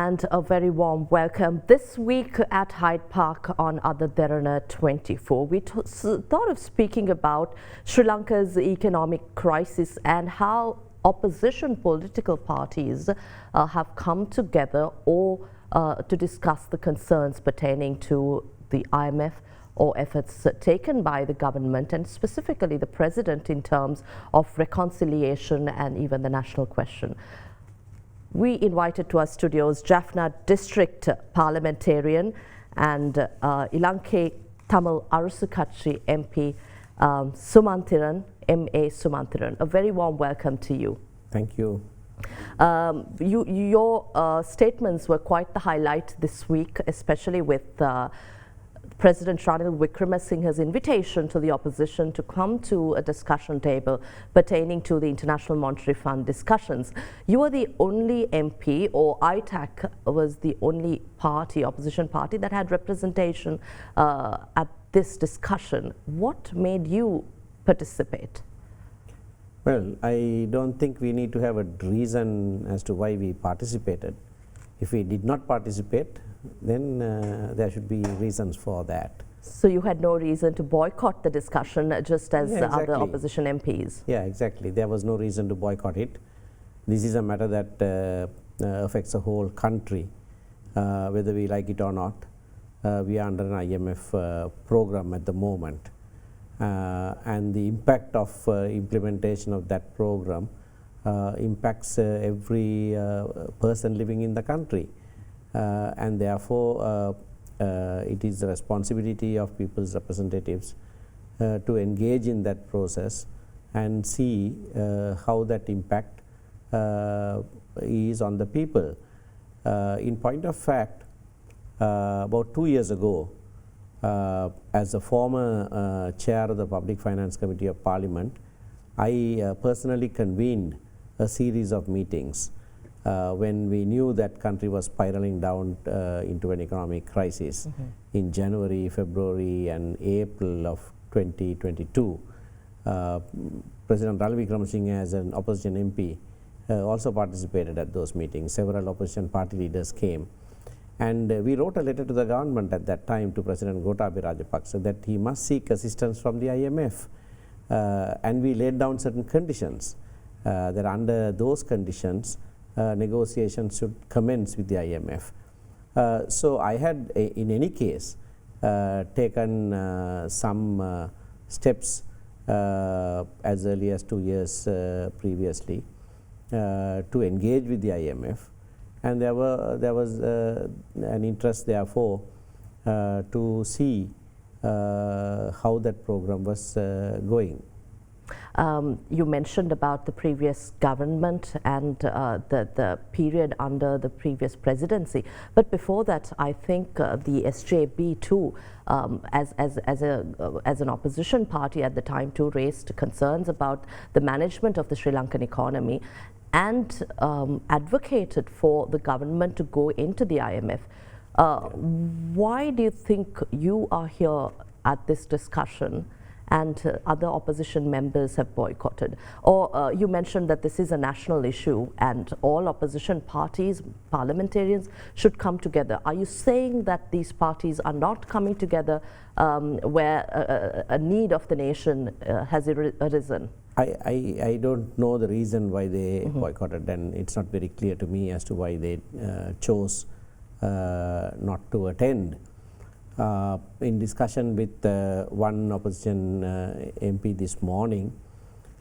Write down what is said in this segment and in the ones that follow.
And a very warm welcome. This week at Hyde Park on Other Derana 24, we thought of speaking about Sri Lanka's economic crisis and how opposition political parties have come together to discuss the concerns pertaining to the IMF or efforts taken by the government and specifically the president in terms of reconciliation and even the national question. We invited to our studios Jaffna District Parliamentarian and Ilankai Tamil Arasu Kadchi MP Sumanthiran, MA Sumanthiran. A very warm welcome to you. Thank you. Your statements were quite the highlight this week, especially with President Ranil Wickremesinghe's invitation to the opposition to come to a discussion table pertaining to the International Monetary Fund discussions. You were the only MP, or ITAC was the only party, opposition party, that had representation at this discussion. What made you participate? Well, I don't think we need to have a reason as to why we participated. If we did not participate, then there should be reasons for that. So you had no reason to boycott the discussion just as other opposition MPs? Yeah, exactly. There was no reason to boycott it. This is a matter that affects the whole country, whether we like it or not. We are under an IMF program at the moment. And the impact of implementation of that program impacts every person living in the country. And therefore, it is the responsibility of people's representatives to engage in that process and see how that impact is on the people. In point of fact, about 2 years ago, as a former chair of the Public Finance Committee of Parliament, I personally convened a series of meetings when we knew that country was spiraling down into an economic crisis in January, February and April of 2022. President Ranil Wickremesinghe, as an opposition MP, also participated at those meetings. Several opposition party leaders came. And we wrote a letter to the government at that time to President Gotabaya Rajapaksa that he must seek assistance from the IMF. And we laid down certain conditions that under those conditions, negotiations should commence with the IMF. So I had, in any case, taken some steps as early as 2 years previously to engage with the IMF. And there was an interest, therefore, to see how that program was going. You mentioned about the previous government and the period under the previous presidency. But before that, I think the SJB too, as an opposition party at the time too, raised concerns about the management of the Sri Lankan economy and advocated for the government to go into the IMF. Why do you think you are here at this discussion and other opposition members have boycotted? Or you mentioned that this is a national issue and all opposition parties, parliamentarians should come together. Are you saying that these parties are not coming together where a need of the nation has arisen? I don't know the reason why they boycotted, and it's not very clear to me as to why they chose not to attend. In discussion with one opposition MP this morning,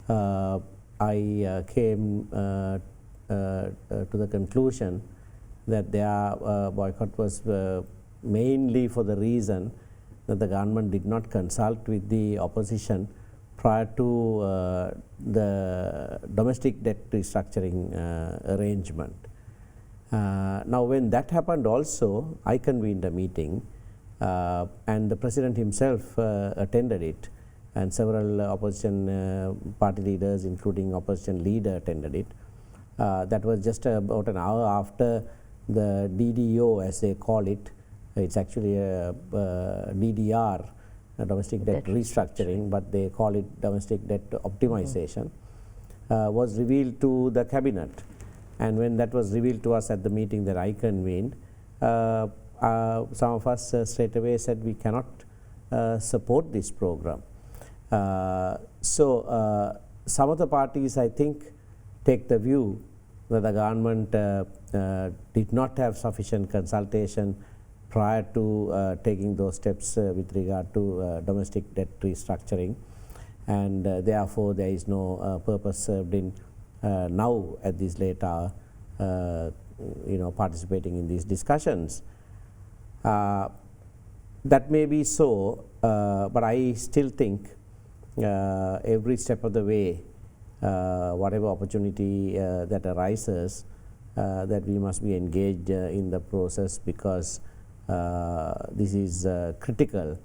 I came to the conclusion that their boycott was mainly for the reason that the government did not consult with the opposition prior to the domestic debt restructuring arrangement. Now, when that happened also, I convened a meeting and the President himself attended it, and several opposition party leaders, including opposition leader, attended it. That was just about an hour after the DDO, as they call it. It's actually a DDR, domestic debt restructuring, but they call it domestic debt optimization, was revealed to the cabinet. And when that was revealed to us at the meeting that I convened, some of us straight away said we cannot support this program. So some of the parties, I think, take the view that the government did not have sufficient consultation prior to taking those steps with regard to domestic debt restructuring, and therefore there is no purpose served in now at this late hour participating in these discussions. That may be so, but I still think every step of the way, whatever opportunity that arises, that we must be engaged in the process, because this is critical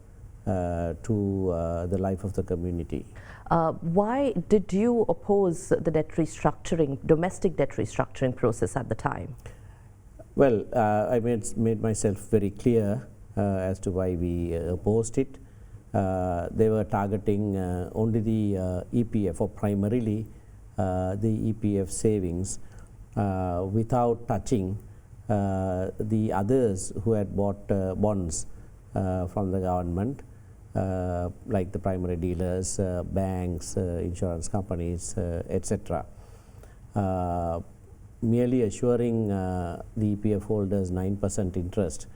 to the life of the community. Why did you oppose the debt restructuring, domestic debt restructuring process at the time? Well, I made myself very clear as to why we opposed it. They were targeting only the EPF, or primarily the EPF savings, without touching the others who had bought bonds from the government, like the primary dealers, banks, insurance companies, etc. Merely assuring the EPF holders 9% interest,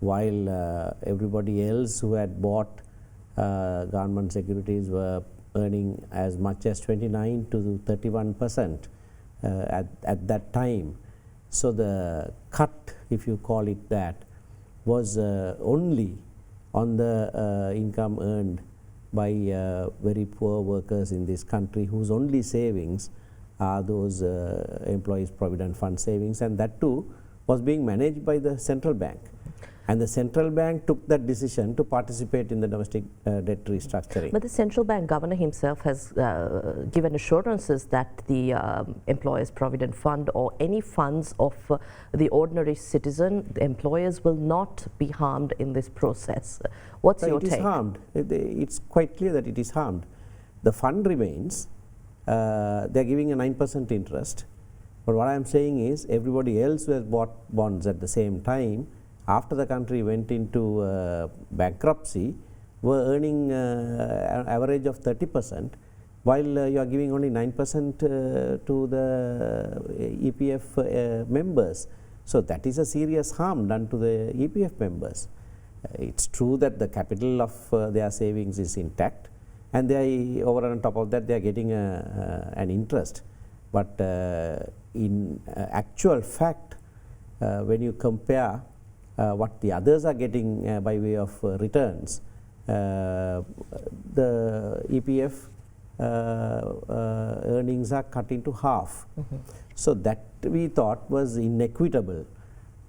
while everybody else who had bought government securities were earning as much as 29 to 31% at that time. So the cut, if you call it that, was only on the income earned by very poor workers in this country, whose only savings are those employees' provident fund savings, and that too was being managed by the central bank. And the central bank took that decision to participate in the domestic debt restructuring. But the central bank governor himself has given assurances that the employers' provident fund or any funds of the ordinary citizen, the employers will not be harmed in this process. What's your take? It is harmed. It's quite clear that it is harmed. The fund remains. They're giving a 9% interest. But what I'm saying is, everybody else who has bought bonds at the same time, after the country went into bankruptcy, were earning an average of 30%, while you are giving only 9% to the EPF members. So that is a serious harm done to the EPF members. It's true that the capital of their savings is intact, and they are, over and on top of that, they are getting an interest. But in actual fact, when you compare what the others are getting by way of returns, the EPF earnings are cut into half. So that we thought was inequitable,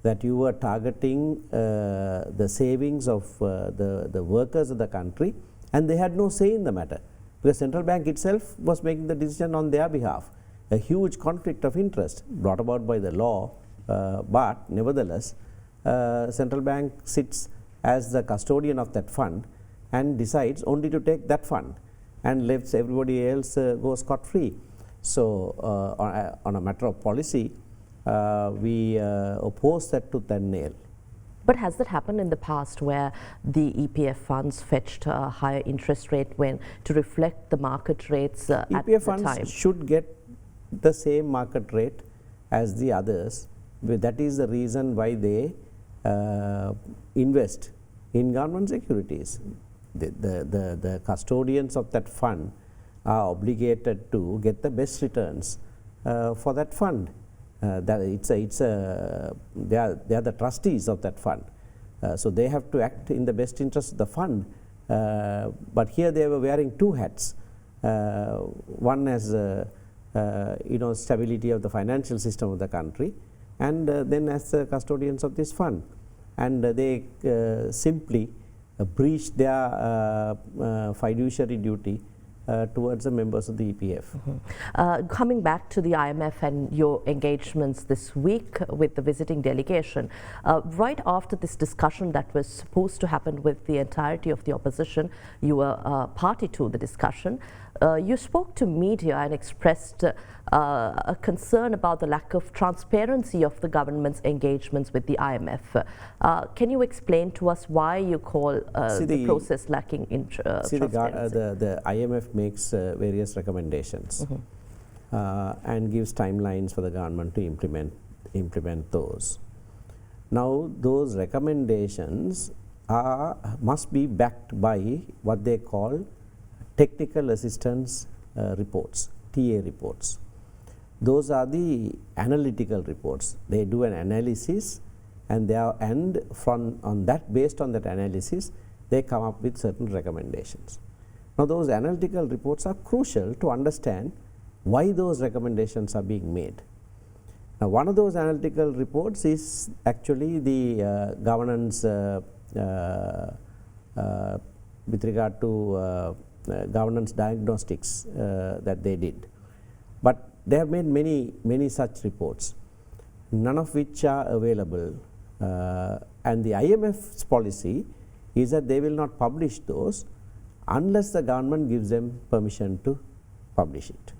that you were targeting the savings of the workers of the country, and they had no say in the matter, because central bank itself was making the decision on their behalf. A huge conflict of interest brought about by the law, but nevertheless, central bank sits as the custodian of that fund and decides only to take that fund and lets everybody else go scot-free. So on a matter of policy, we oppose that tooth and nail. But has that happened in the past, where the EPF funds fetched a higher interest rate when to reflect the market rates at the time? EPF funds should get the same market rate as the others. That is the reason why they invest in government securities. The custodians of that fund are obligated to get the best returns for that fund. They are the trustees of that fund, so they have to act in the best interest of the fund. But here they were wearing two hats. One as stability of the financial system of the country, and then as the custodians of this fund, and they simply breached their fiduciary duty towards the members of the EPF. Coming back to the IMF and your engagements this week with the visiting delegation, right after this discussion that was supposed to happen with the entirety of the opposition, you were party to the discussion. you spoke to media and expressed a concern about the lack of transparency of the government's engagements with the IMF. Can you explain to us why you call the process lacking in transparency? The IMF makes various recommendations and gives timelines for the government to implement those. Now, those recommendations must be backed by what they call technical assistance reports, TA reports. Those are the analytical reports. They do an analysis, and based on that analysis, they come up with certain recommendations. Now, those analytical reports are crucial to understand why those recommendations are being made. Now, one of those analytical reports is actually the governance with regard to governance diagnostics that they did. But they have made many such reports, none of which are available, and the IMF's policy is that they will not publish those unless the government gives them permission to publish it.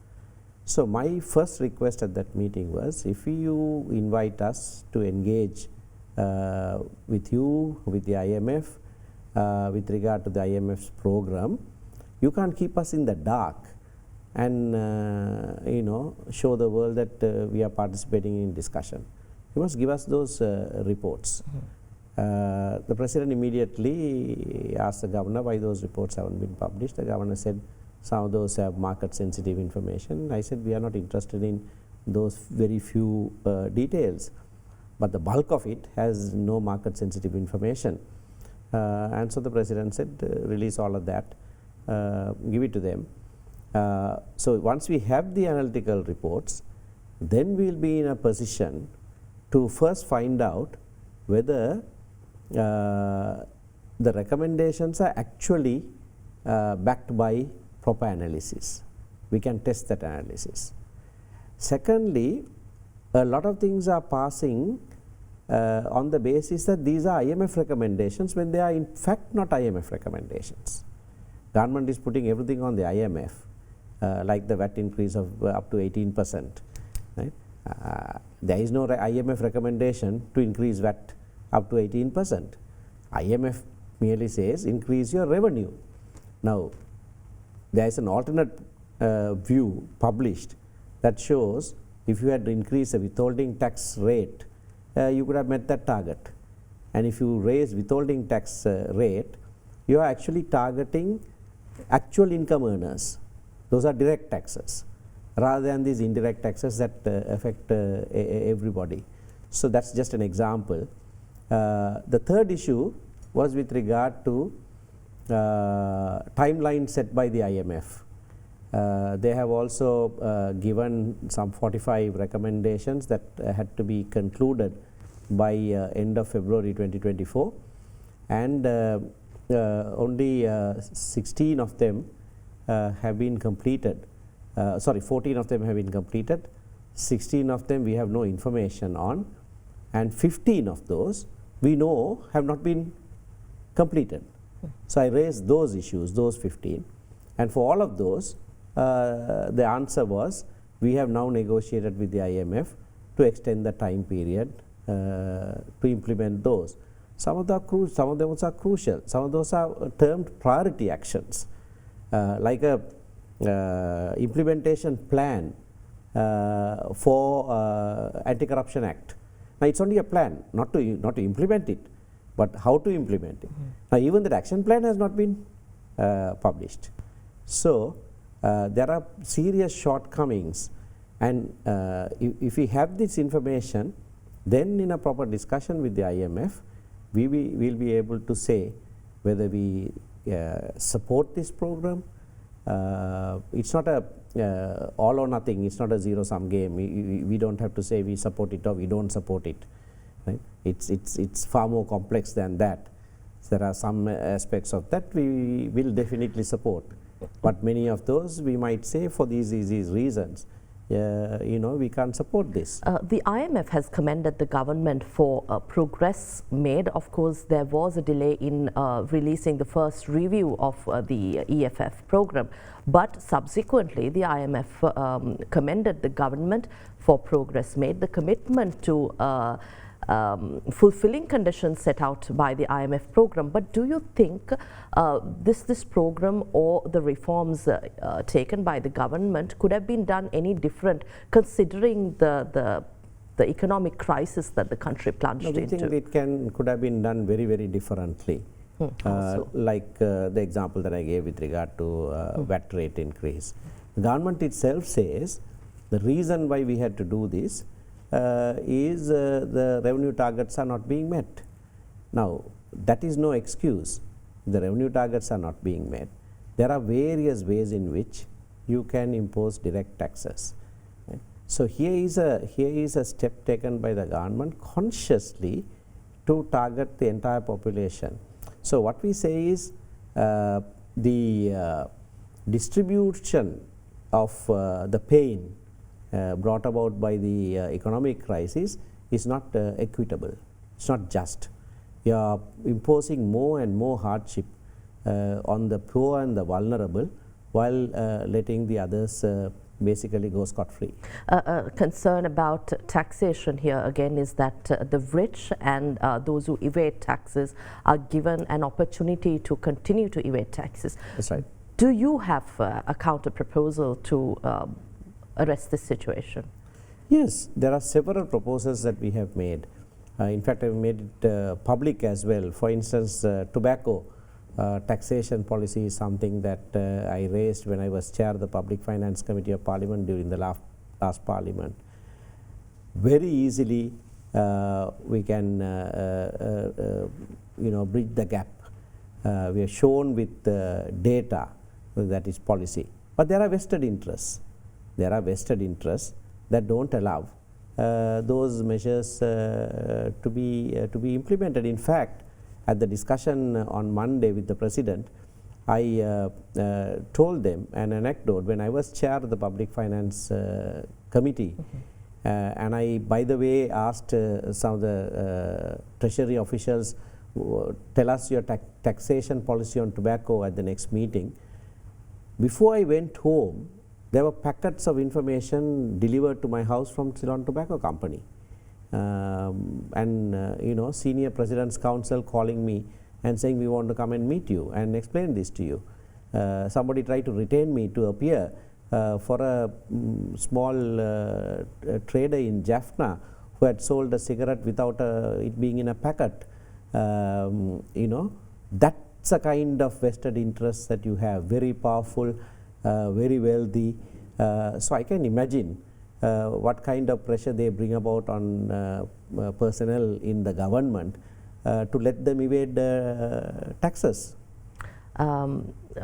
So, my first request at that meeting was, if you invite us to engage with you, with the IMF, with regard to the IMF's program, you can't keep us in the dark and show the world that we are participating in discussion. You must give us those reports. The President immediately asked the Governor why those reports haven't been published. The Governor said some of those have market sensitive information. I said we are not interested in those very few details, but the bulk of it has no market sensitive information. And so the President said release all of that, give it to them. So once we have the analytical reports, then we will be in a position to first find out whether the recommendations are actually backed by proper analysis. We can test that analysis. Secondly, a lot of things are passing on the basis that these are IMF recommendations when they are in fact not IMF recommendations. Government is putting everything on the IMF, like the VAT increase of up to 18%. Right? There is no IMF recommendation to increase VAT up to 18%. IMF merely says increase your revenue. Now, there is an alternate view published that shows if you had increased the withholding tax rate, you could have met that target. And if you raise withholding tax rate, you are actually targeting actual income earners. Those are direct taxes rather than these indirect taxes that affect everybody. So that's just an example. The third issue was with regard to timeline set by the IMF. They have also given some 45 recommendations that had to be concluded by end of February 2024, and only 16 of them have been completed. 14 of them have been completed, 16 of them we have no information on, and 15 of those we know have not been completed. So I raised those issues, those 15, and for all of those the answer was we have now negotiated with the IMF to extend the time period to implement those. Some of those are crucial, some of those are termed priority actions, like a implementation plan for Anti-Corruption Act. Now it's only a plan, not to implement it, but how to implement it. Now even that action plan has not been published. So there are serious shortcomings, and if we have this information, then in a proper discussion with the IMF, we will be able to say whether we support this program. It's not a all or nothing, it's not a zero-sum game. We don't have to say we support it or we don't support it. Right? It's far more complex than that. There are some aspects of that we will definitely support, but many of those we might say for these reasons we can't support this. The IMF has commended the government for progress made. Of course, there was a delay in releasing the first review of the EFF program, but subsequently the IMF commended the government for progress made, the commitment to fulfilling conditions set out by the IMF program. But do you think this program or the reforms taken by the government could have been done any different, considering the economic crisis that the country plunged into? I think it could have been done very, very differently. Like the example that I gave with regard to VAT rate increase. The government itself says the reason why we had to do this is the revenue targets are not being met. Now, that is no excuse. The revenue targets are not being met. There are various ways in which you can impose direct taxes. Right? So here is a step taken by the government consciously to target the entire population. So what we say is the distribution of the pain brought about by the economic crisis is not equitable. It's not just. You are imposing more and more hardship on the poor and the vulnerable while letting the others basically go scot-free. Concern about taxation here again is that the rich and those who evade taxes are given an opportunity to continue to evade taxes. That's right. Do you have a counter proposal to arrest this situation? Yes, there are several proposals that we have made. In fact, I have made it public as well. For instance, tobacco taxation policy is something that I raised when I was chair of the Public Finance Committee of Parliament during the last Parliament. Very easily we can bridge the gap. We are shown with data that is policy. But there are vested interests. There are vested interests that don't allow those measures to be implemented. In fact, at the discussion on Monday with the President, I told them an anecdote when I was chair of the Public Finance Committee. And I, by the way, asked some of the Treasury officials, tell us your taxation policy on tobacco at the next meeting. Before I went home, there were packets of information delivered to my house from Ceylon Tobacco Company. Senior President's Council calling me and saying, we want to come and meet you and explain this to you. Somebody tried to retain me to appear for a small trader in Jaffna who had sold a cigarette without it being in a packet. That's a kind of vested interest that you have, very powerful, very wealthy. So I can imagine what kind of pressure they bring about on personnel in the government to let them evade taxes.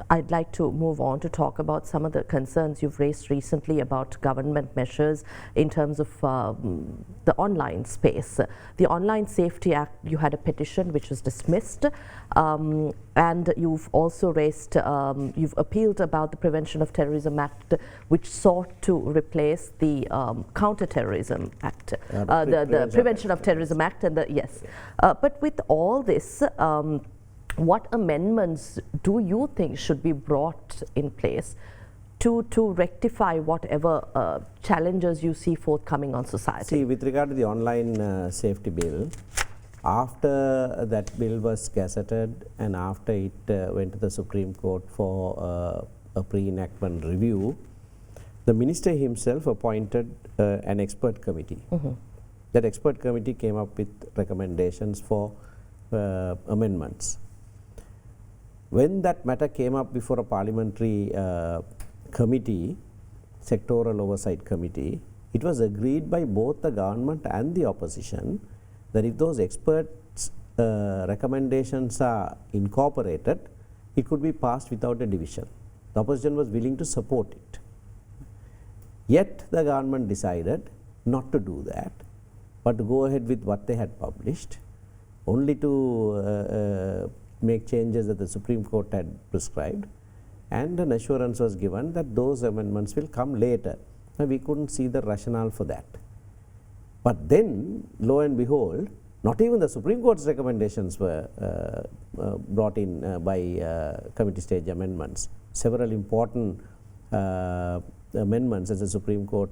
I'd like to move on to talk about some of the concerns you've raised recently about government measures in terms of the online space. The Online Safety Act, you had a petition which was dismissed, and you've also raised, you've appealed about the Prevention of Terrorism Act, which sought to replace the Counter-Terrorism Act, the Prevention of Terrorism Act, and yes. But with all this, what amendments do you think should be brought in place to rectify whatever challenges you see forthcoming on society? See, with regard to the online safety bill, after that bill was gazetted and after it went to the Supreme Court for a pre-enactment review, the minister himself appointed an expert committee. That expert committee came up with recommendations for amendments. When that matter came up before a parliamentary committee, sectoral oversight committee, it was agreed by both the government and the opposition that if those experts' recommendations are incorporated, it could be passed without a division. The opposition was willing to support it. Yet the government decided not to do that, but to go ahead with what they had published, only to make changes that the Supreme Court had prescribed, and an assurance was given that those amendments will come later. we couldn't see the rationale for that. But then, lo and behold, not even the Supreme Court's recommendations were brought in by committee stage amendments. Several important amendments as the Supreme Court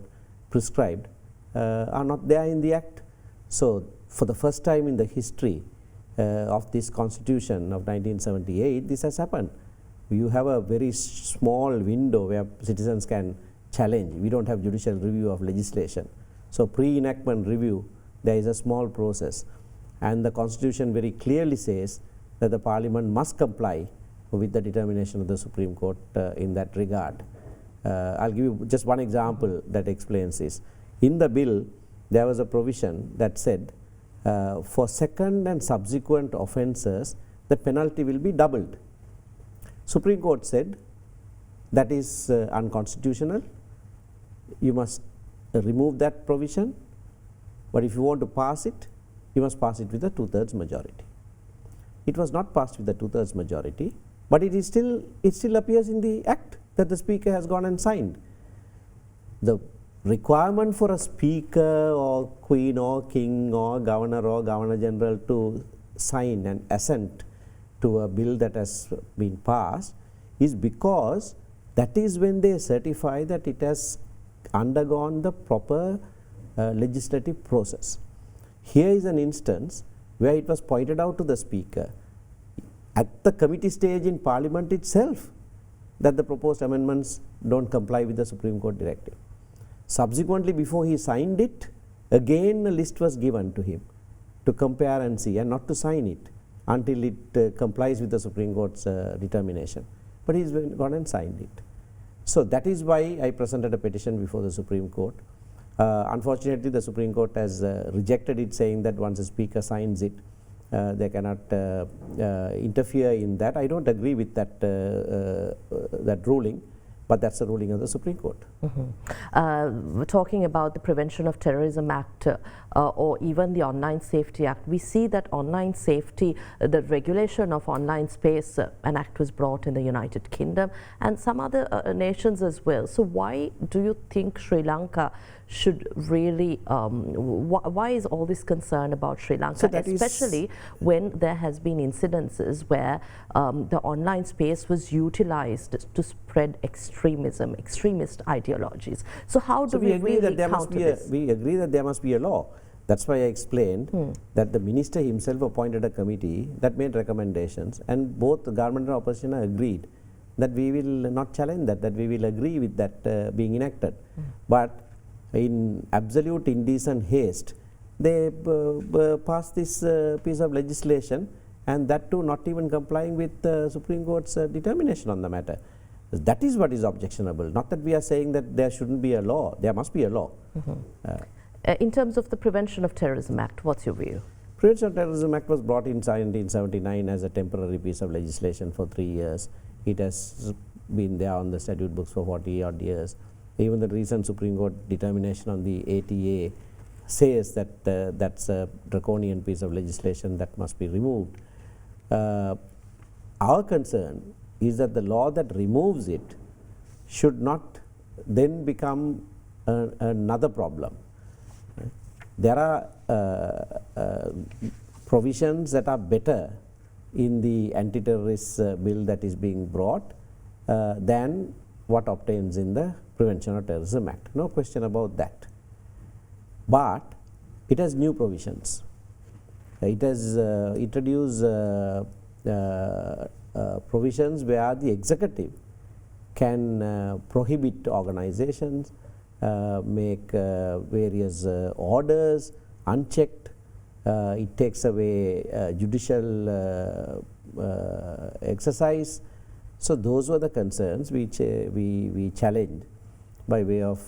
prescribed are not there in the Act. So, for the first time in the history of this Constitution of 1978, this has happened. You have a very small window where citizens can challenge. We don't have judicial review of legislation. So, pre-enactment review, there is a small process, and the Constitution very clearly says that the Parliament must comply with the determination of the Supreme Court in that regard. I'll give you just one example that explains this. In the bill, there was a provision that said for second and subsequent offences, the penalty will be doubled. Supreme Court said that is unconstitutional. You must remove that provision, but if you want to pass it, you must pass it with a 2/3 majority. It was not passed with a 2/3 majority, but it still appears in the Act that the Speaker has gone and signed. The requirement for a Speaker or Queen or King or Governor General to sign and assent to a bill that has been passed is because that is when they certify that it has undergone the proper legislative process. Here is an instance where it was pointed out to the Speaker at the committee stage in Parliament itself that the proposed amendments don't comply with the Supreme Court directive. Subsequently, before he signed it, again a list was given to him to compare and see, and not to sign it until it complies with the Supreme Court's determination. But he's gone and signed it. So that is why I presented a petition before the Supreme Court. Unfortunately, the Supreme Court has rejected it, saying that once a Speaker signs it, they cannot interfere in that. I don't agree with that, that ruling, but that's the ruling of the Supreme Court. We're talking about the Prevention of Terrorism Act or even the Online Safety Act. We see that online safety, the regulation of online space, an act was brought in the United Kingdom and some other nations as well. So why do you think Sri Lanka should really, why is all this concern about Sri Lanka, especially when there has been incidences where the online space was utilized to spread extremism, extremist ideologies? So how do we really counter this? We agree that there must be a law. That's why I explained that the minister himself appointed a committee that made recommendations, and both the government and opposition agreed that we will not challenge that we will agree with that being enacted. But in absolute indecent haste, they passed this piece of legislation, and that too not even complying with the Supreme Court's determination on the matter. That is what is objectionable. Not that we are saying that there shouldn't be a law. There must be a law. In terms of the Prevention of Terrorism Act, what's your view? Prevention of Terrorism Act was brought in 1979 as a temporary piece of legislation for 3 years. It has been there on the statute books for 40 odd years. Even the recent Supreme Court determination on the ATA says that that's a draconian piece of legislation that must be removed. Our concern is that the law that removes it should not then become another problem. There are provisions that are better in the anti-terrorist bill that is being brought than what obtains in the Prevention of Terrorism Act. No question about that. But it has new provisions. It has introduced provisions where the executive can prohibit organizations, make various orders unchecked. It takes away judicial exercise. So those were the concerns which we challenged by way of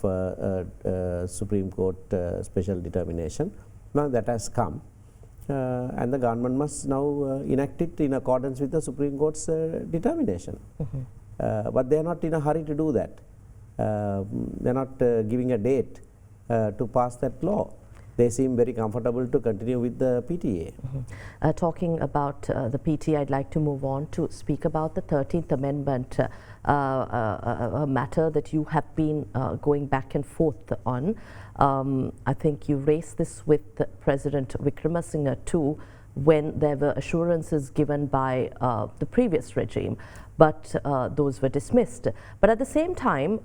Supreme Court special determination. Now that has come, and the government must now enact it in accordance with the Supreme Court's determination. But they are not in a hurry to do that. They are not giving a date to pass that law. they seem very comfortable to continue with the PTA. Talking about the PTA, I'd like to move on to speak about the 13th Amendment, a matter that you have been going back and forth on. I think you raised this with President Wickremesinghe too, when there were assurances given by the previous regime, but those were dismissed. But at the same time,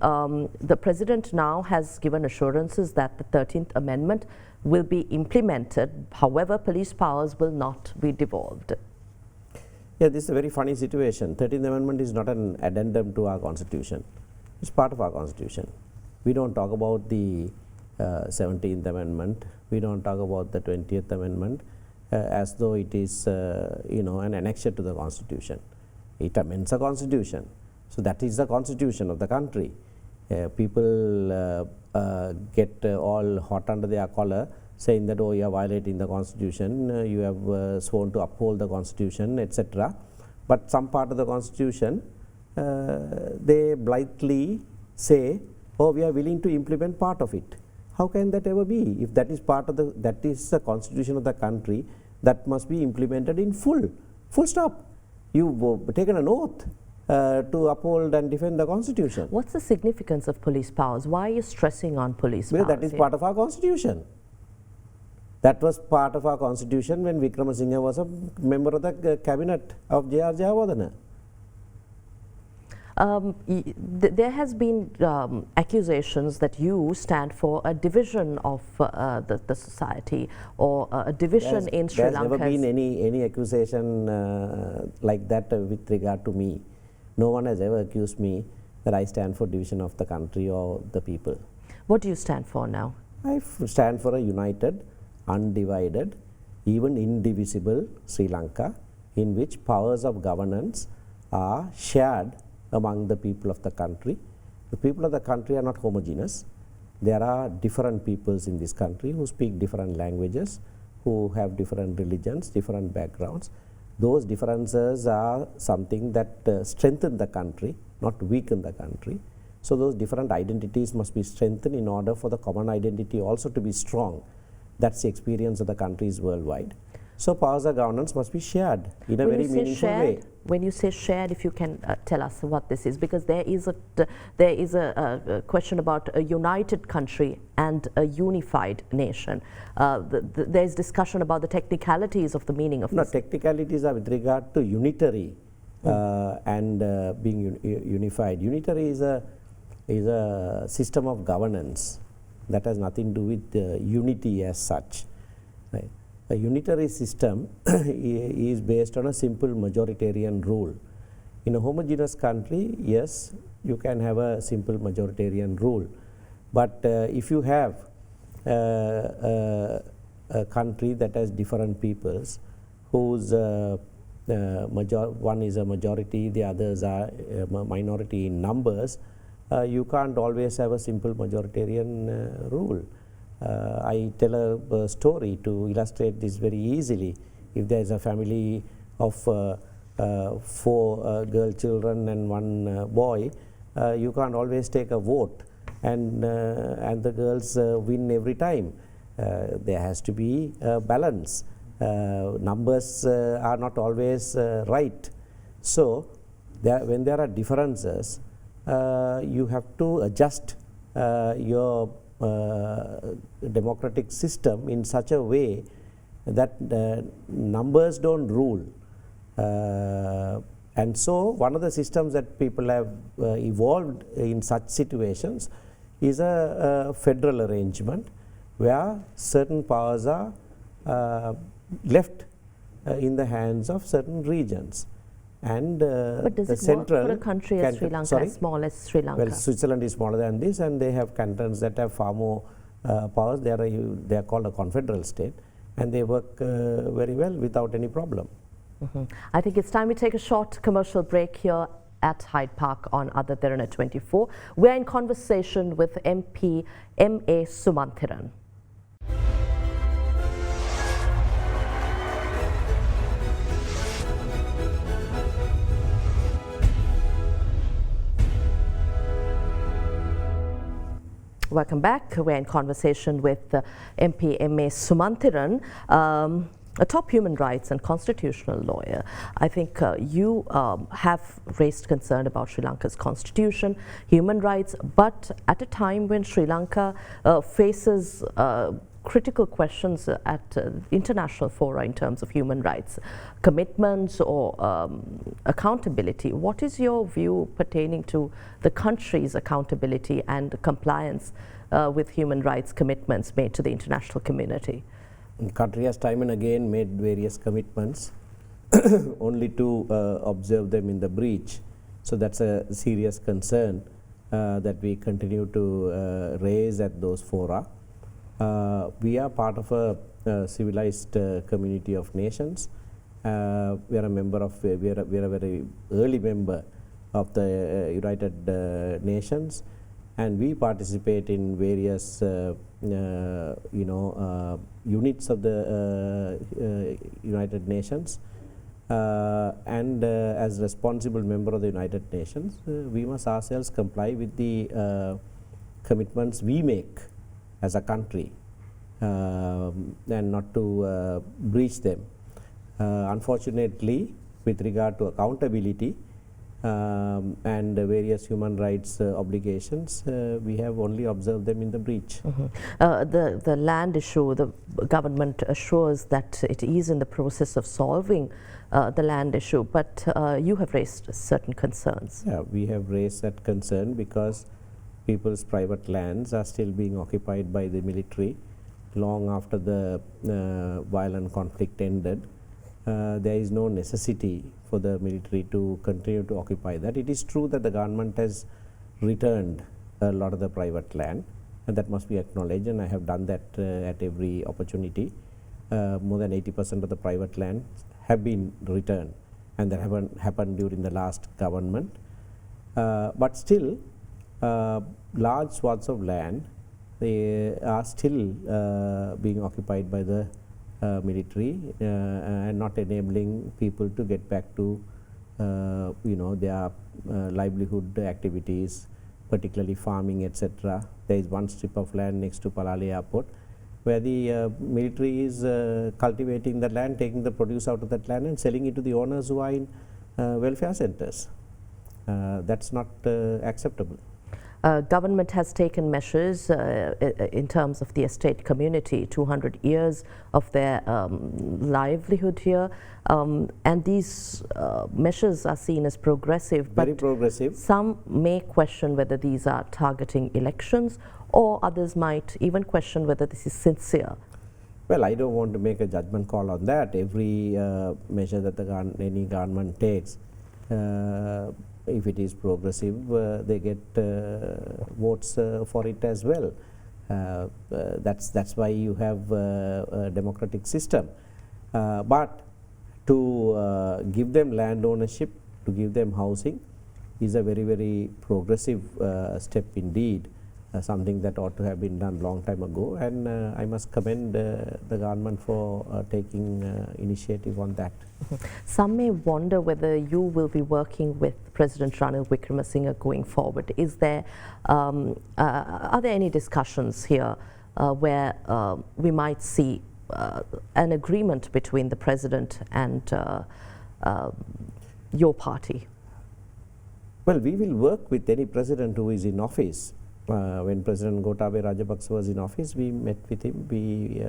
the President now has given assurances that the 13th Amendment will be implemented, however police powers will not be devolved. Yeah, this is a very funny situation. 13th Amendment is not an addendum to our Constitution. It's part of our Constitution. We don't talk about the 17th Amendment. We don't talk about the 20th Amendment as though it is an annexure to the Constitution. It amends the Constitution. So that is the Constitution of the country. People get all hot under their collar saying that, oh, you are violating the Constitution, you have sworn to uphold the Constitution, etc. But some part of the Constitution, they blithely say, oh, we are willing to implement part of it. How can that ever be? If that is part of that is the Constitution of the country, that must be implemented in full stop. You've taken an oath to uphold and defend the Constitution. What's the significance of police powers? Why are you stressing on police because powers? That is part of our Constitution. That was part of our Constitution when Wickremesinghe was a member of the cabinet of J.R. Jayawardena. There has been accusations that you stand for a division of the society, or a division in Sri Lanka. There has never been any accusation like that with regard to me. No one has ever accused me that I stand for division of the country or the people. What do you stand for now? I stand for a united, undivided, even indivisible Sri Lanka, in which powers of governance are shared among the people of the country. The people of the country are not homogeneous. There are different peoples in this country who speak different languages, who have different religions, different backgrounds. Those differences are something that strengthen the country, not weaken the country. So those different identities must be strengthened in order for the common identity also to be strong. That's the experience of the countries worldwide. So powers of governance must be shared in a very meaningful way. When you say shared, if you can tell us what this is, because there is a question about a united country and a unified nation. There is discussion about the technicalities of the meaning of this. No, technicalities are with regard to unitary and being unified. Unitary is a system of governance that has nothing to do with unity as such. Right? A unitary system is based on a simple majoritarian rule. In a homogeneous country, yes, you can have a simple majoritarian rule. But if you have a country that has different peoples, whose one is a majority, the others are a minority in numbers, you can't always have a simple majoritarian rule. I tell a story to illustrate this very easily. If there is a family of 4 girl children and 1 boy, you can't always take a vote and the girls win every time. There has to be a balance. Numbers are not always right. So when there are differences, you have to adjust your democratic system in such a way that numbers don't rule. And so one of the systems that people have evolved in such situations is a federal arrangement where certain powers are left in the hands of certain regions. And but does the it central work for a country as Sri Lanka, as small as Sri Lanka? Well, Switzerland is smaller than this, and they have cantons that have far more powers. They are called a confederal state, and they work very well without any problem. I think it's time we take a short commercial break here at Hyde Park on Derana 24. We're in conversation with MP MP Sumanthiran. Welcome back. We're in conversation with MP MA Sumanthiran, a top human rights and constitutional lawyer. I think you have raised concern about Sri Lanka's constitution, human rights, but at a time when Sri Lanka faces critical questions at international fora in terms of human rights, commitments or accountability. What is your view pertaining to the country's accountability and compliance with human rights commitments made to the international community? The country has time and again made various commitments only to observe them in the breach. So that's a serious concern that we continue to raise at those fora. We are part of a civilized community of nations. We are a member of, we are a very early member of the United Nations, and we participate in various units of the United Nations. And as responsible member of the United Nations, we must ourselves comply with the commitments we make as a country and not to breach them. Unfortunately, with regard to accountability and various human rights obligations, we have only observed them in the breach. The land issue, the government assures that it is in the process of solving the land issue, but you have raised certain concerns. Yeah, we have raised that concern because people's private lands are still being occupied by the military long after the violent conflict ended. There is no necessity for the military to continue to occupy that. It is true that the government has returned a lot of the private land, and that must be acknowledged, and I have done that at every opportunity. More than 80% of the private lands have been returned, and that happened during the last government. But still, large swaths of land, they are still being occupied by the military and not enabling people to get back to their livelihood activities, particularly farming, etc. There is one strip of land next to Palale Airport where the military is cultivating the land, taking the produce out of that land and selling it to the owners who are in welfare centers. That's not acceptable. Government has taken measures in terms of the estate community, 200 years of their livelihood here, and these measures are seen as progressive. Very progressive. Some may question whether these are targeting elections, or others might even question whether this is sincere. Well, I don't want to make a judgment call on that. Every measure that any government takes, if it is progressive, they get votes for it as well. That's why you have a democratic system. But to give them land ownership, to give them housing, is a very, very progressive step indeed. Something that ought to have been done long time ago, and I must commend the government for taking initiative on that. Some may wonder whether you will be working with President Ranil Wickremesinghe going forward. Is there, are there any discussions here where we might see an agreement between the President and your party? Well, we will work with any President who is in office. When President Gotabaya Rajapaksa was in office, we met with him. We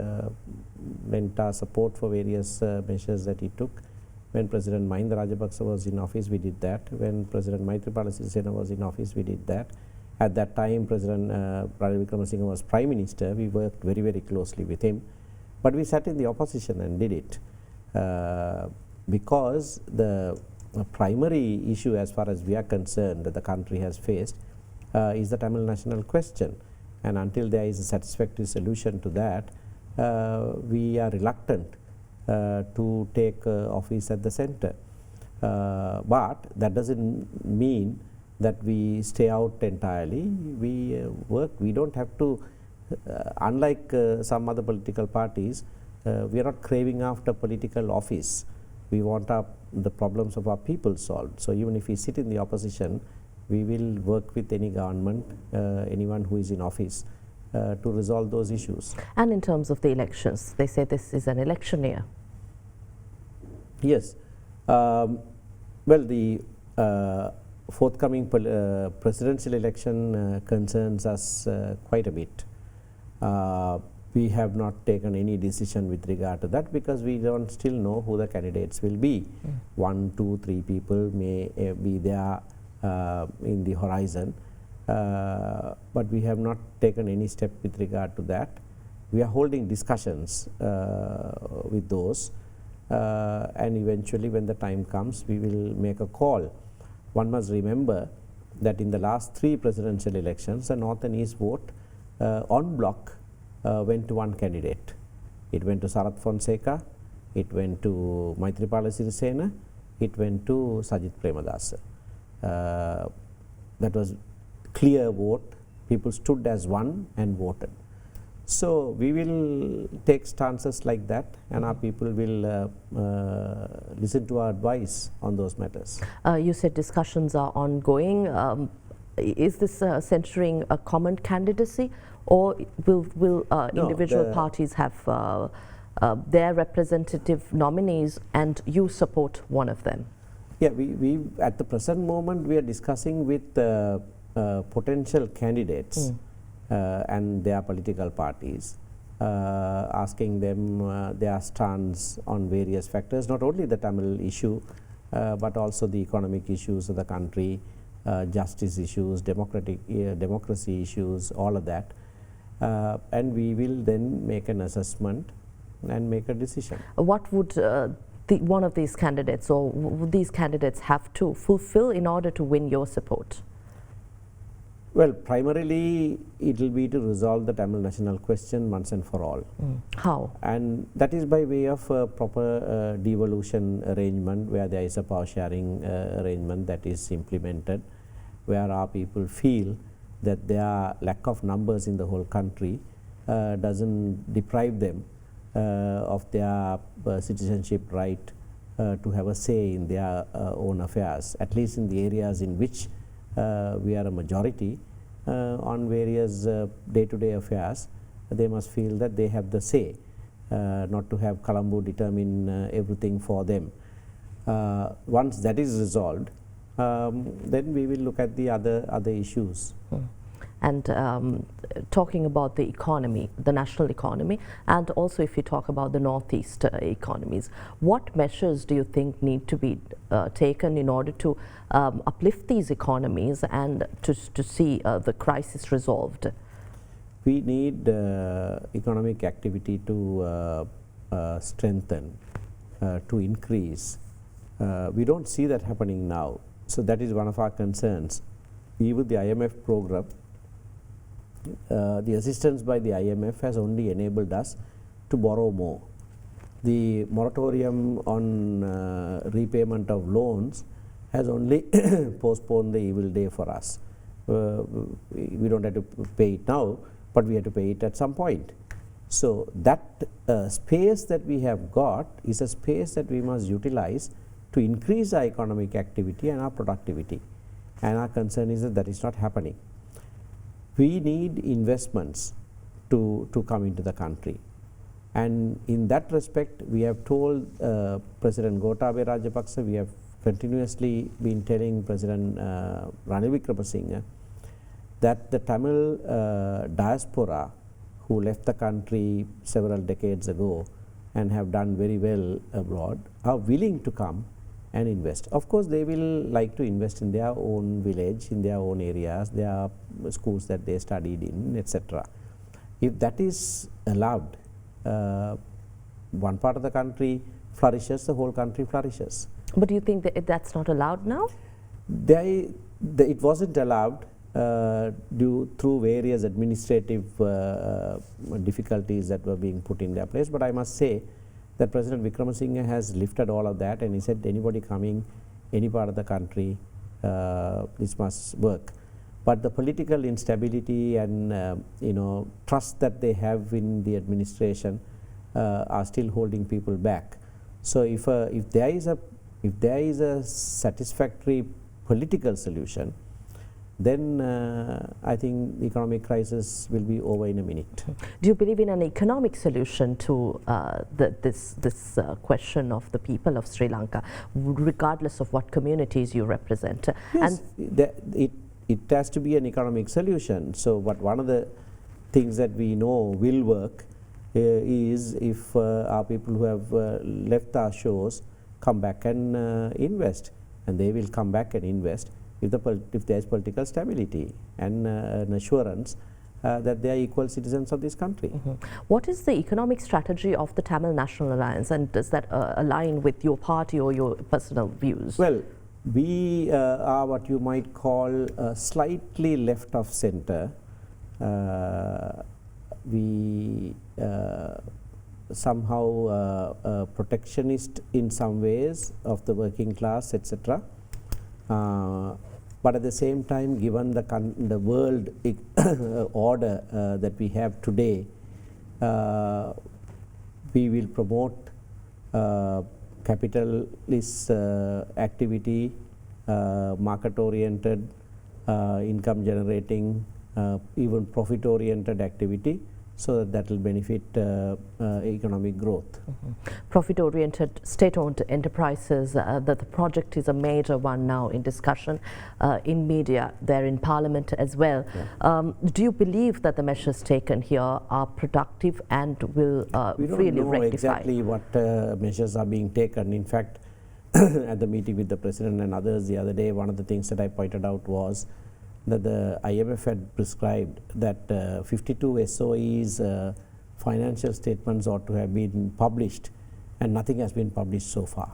lent our support for various measures that he took. When President Mahinda Rajapaksa was in office, we did that. When President Maithripala Sirisena was in office, we did that. At that time, President Ranil Wickremesinghe was Prime Minister. We worked very, very closely with him. But we sat in the opposition and did it because the primary issue, as far as we are concerned, that the country has faced is the Tamil national question, and until there is a satisfactory solution to that, we are reluctant to take office at the center. But that doesn't mean that we stay out entirely. We work. We don't have to, unlike some other political parties, we are not craving after political office. We want the problems of our people solved. So even if we sit in the opposition, we will work with any government, anyone who is in office, to resolve those issues. And in terms of the elections, they say this is an election year. Yes. Well, the forthcoming presidential election concerns us quite a bit. We have not taken any decision with regard to that because we don't still know who the candidates will be. 1, 2, 3 people may be there in the horizon, but we have not taken any step with regard to that. We are holding discussions with those, and eventually when the time comes we will make a call. One must remember that in the last 3 presidential elections, the North and East vote en bloc went to one candidate. It went to Sarath Fonseca, it went to Maithripala Sirisena, it went to Sajith Premadasa. That was clear vote. People stood as one and voted. So we will take stances like that, and our people will listen to our advice on those matters. You said discussions are ongoing. Is this centering a common candidacy, or will individual parties have their representative nominees and you support one of them? Yeah, we at the present moment we are discussing with potential candidates and their political parties, asking them their stance on various factors, not only the Tamil issue, but also the economic issues of the country, justice issues, democracy issues, all of that. And we will then make an assessment and make a decision. What would one of these candidates or would these candidates have to fulfill in order to win your support? Well, primarily it will be to resolve the Tamil national question once and for all. How? And that is by way of a proper devolution arrangement, where there is a power sharing arrangement that is implemented, where our people feel that their lack of numbers in the whole country doesn't deprive them of their citizenship right to have a say in their own affairs, at least in the areas in which we are a majority on various day-to-day affairs. They must feel that they have the say, not to have Colombo determine everything for them. Once that is resolved, then we will look at the other issues. And talking about the economy, the national economy, and also if you talk about the Northeast economies, what measures do you think need to be taken in order to uplift these economies and to see the crisis resolved? We need economic activity to strengthen, to increase. We don't see that happening now. So that is one of our concerns. Even the IMF program, the assistance by the IMF has only enabled us to borrow more. The moratorium on repayment of loans has only postponed the evil day for us. We don't have to pay it now, but we have to pay it at some point. So that space that we have got is a space that we must utilize to increase our economic activity and our productivity. And our concern is that that is not happening. We need investments to come into the country. And in that respect, we have told President Gotabaya Rajapaksa, we have continuously been telling President Ranil Wickremesinghe that the Tamil diaspora who left the country several decades ago and have done very well abroad are willing to come and invest. Of course, they will like to invest in their own village, in their own areas, their schools that they studied in, etc. If that is allowed, one part of the country flourishes, the whole country flourishes. But do you think that that's not allowed now? It wasn't allowed through various administrative difficulties that were being put in their place. But I must say that President Wickremesinghe has lifted all of that, and he said anybody coming any part of the country, this must work. But the political instability and trust that they have in the administration are still holding people back. So if there is a satisfactory political solution, then I think the economic crisis will be over in a minute. Do you believe in an economic solution to this question of the people of Sri Lanka, regardless of what communities you represent? Yes, and it has to be an economic solution. So, but one of the things that we know will work is if our people who have left our shores come back and invest, and they will come back and invest if there is political stability and an assurance that they are equal citizens of this country. What is the economic strategy of the Tamil National Alliance, and does that align with your party or your personal views? Well, we are what you might call slightly left of center. We somehow protectionist in some ways of the working class, etc. But at the same time, given the world order that we have today, we will promote capitalist activity, market-oriented, income-generating, even profit-oriented activity, so that will benefit economic growth. Profit-oriented state-owned enterprises, the project is a major one now in discussion in media, there in Parliament as well. Yeah. Do you believe that the measures taken here are productive and will really rectify? We don't know exactly what measures are being taken. In fact, at the meeting with the President and others the other day, one of the things that I pointed out was that the IMF had prescribed that 52 SOEs financial statements ought to have been published, and nothing has been published so far.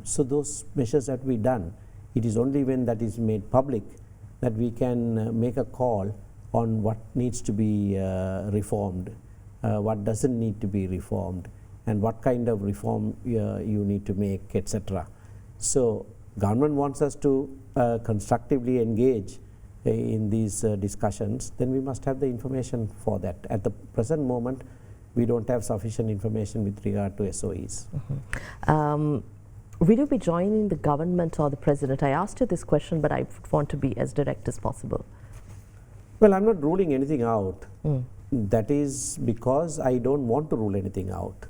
So those measures have to be done. It is only when that is made public that we can make a call on what needs to be reformed, what doesn't need to be reformed, and what kind of reform you need to make, etc. So government wants us to constructively engage in these discussions, then we must have the information for that. At the present moment, we don't have sufficient information with regard to SOEs. Will you be joining the government or the President? I asked you this question, but I want to be as direct as possible. Well, I'm not ruling anything out. That is because I don't want to rule anything out.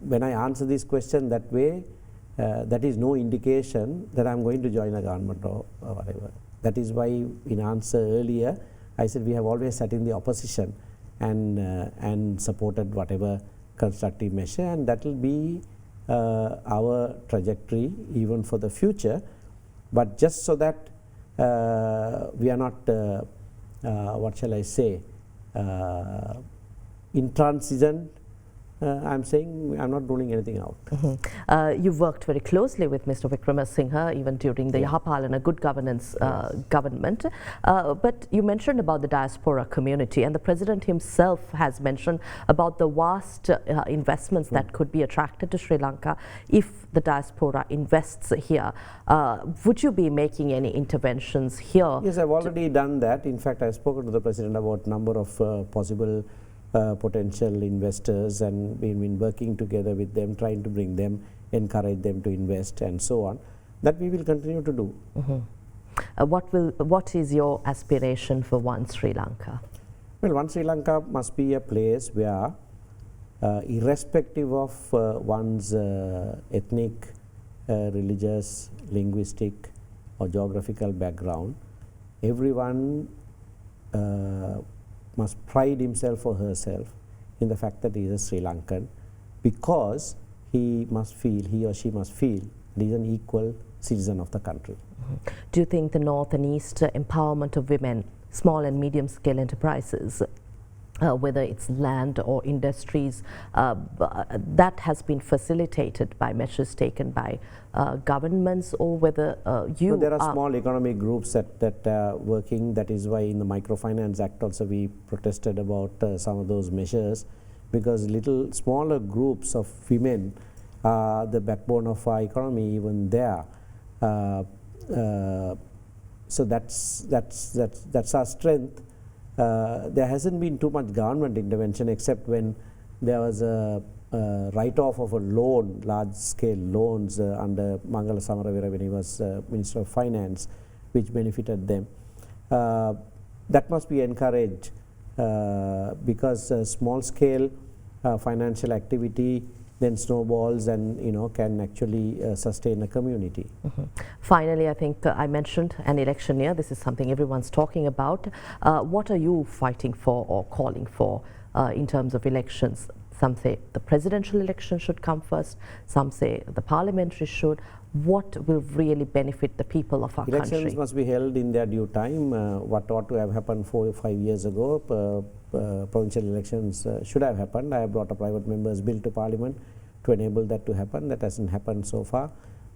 When I answer this question that way, that is no indication that I'm going to join a government or whatever. That is why in answer earlier, I said we have always sat in the opposition and supported whatever constructive measure, and that will be our trajectory even for the future. But just so that we are not, what shall I say, intransigent, I'm saying I'm not ruling anything out. You've worked very closely with Mr. Wickremesinghe even during the Yahapalana good governance government. But you mentioned about the diaspora community, and the President himself has mentioned about the vast investments that could be attracted to Sri Lanka if the diaspora invests here. Would you be making any interventions here? Yes, I've already done that. In fact, I've spoken to the President about number of possible potential investors, and we've been working together with them, trying to bring them, encourage them to invest and so on. That we will continue to do. What is your aspiration for One Sri Lanka? Well, One Sri Lanka must be a place where irrespective of one's ethnic, religious, linguistic or geographical background, everyone must pride himself or herself in the fact that he is a Sri Lankan, because he or she must feel that he is an equal citizen of the country. Do you think the North and East empowerment of women, small and medium scale enterprises, whether it's land or industries, that has been facilitated by measures taken by governments, or whether you there are small economic groups that are working. That is why in the Microfinance Act also we protested about some of those measures, because little smaller groups of women are the backbone of our economy even there. So that's our strength. There hasn't been too much government intervention, except when there was a write-off of a loan, large-scale loans under Mangala Samaravira when he was Minister of Finance, which benefited them. That must be encouraged because small-scale financial activity then snowballs and can actually sustain a community. Finally, I think I mentioned an election year. This is something everyone's talking about. What are you fighting for or calling for in terms of elections? Some say the presidential election should come first. Some say the parliamentary should. What will really benefit the people of our country? Elections must be held in their due time. What ought to have happened 4 or 5 years ago, provincial elections should have happened. I have brought a private member's bill to Parliament to enable that to happen. That hasn't happened so far.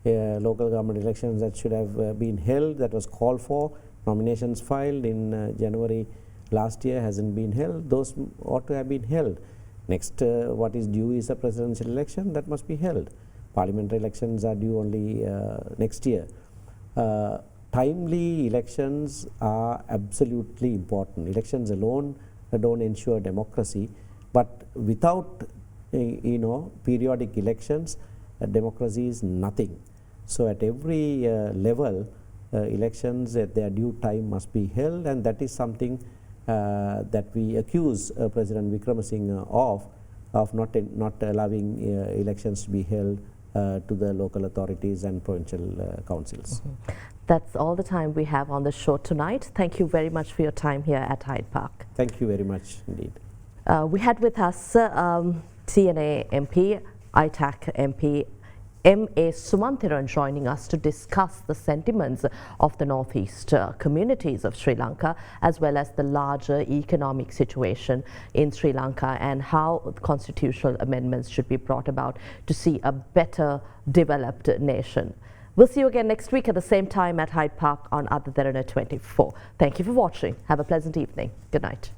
Local government elections that should have been held, that was called for, nominations filed in January last year hasn't been held. Those ought to have been held. Next, what is due is a presidential election that must be held. Parliamentary elections are due only next year. Timely elections are absolutely important. Elections alone don't ensure democracy, but without periodic elections, democracy is nothing. So at every level, elections at their due time must be held, and that is something that we accuse President Wickremesinghe of not allowing elections to be held to the local authorities and provincial councils. That's all the time we have on the show tonight. Thank you very much for your time here at Hyde Park. Thank you very much indeed. We had with us TNA MP, ITAC MP MA Sumanthiran joining us to discuss the sentiments of the northeast communities of Sri Lanka, as well as the larger economic situation in Sri Lanka and how constitutional amendments should be brought about to see a better developed nation. We'll see you again next week at the same time at Hyde Park on Derana 24. Thank you for watching. Have a pleasant evening. Good night.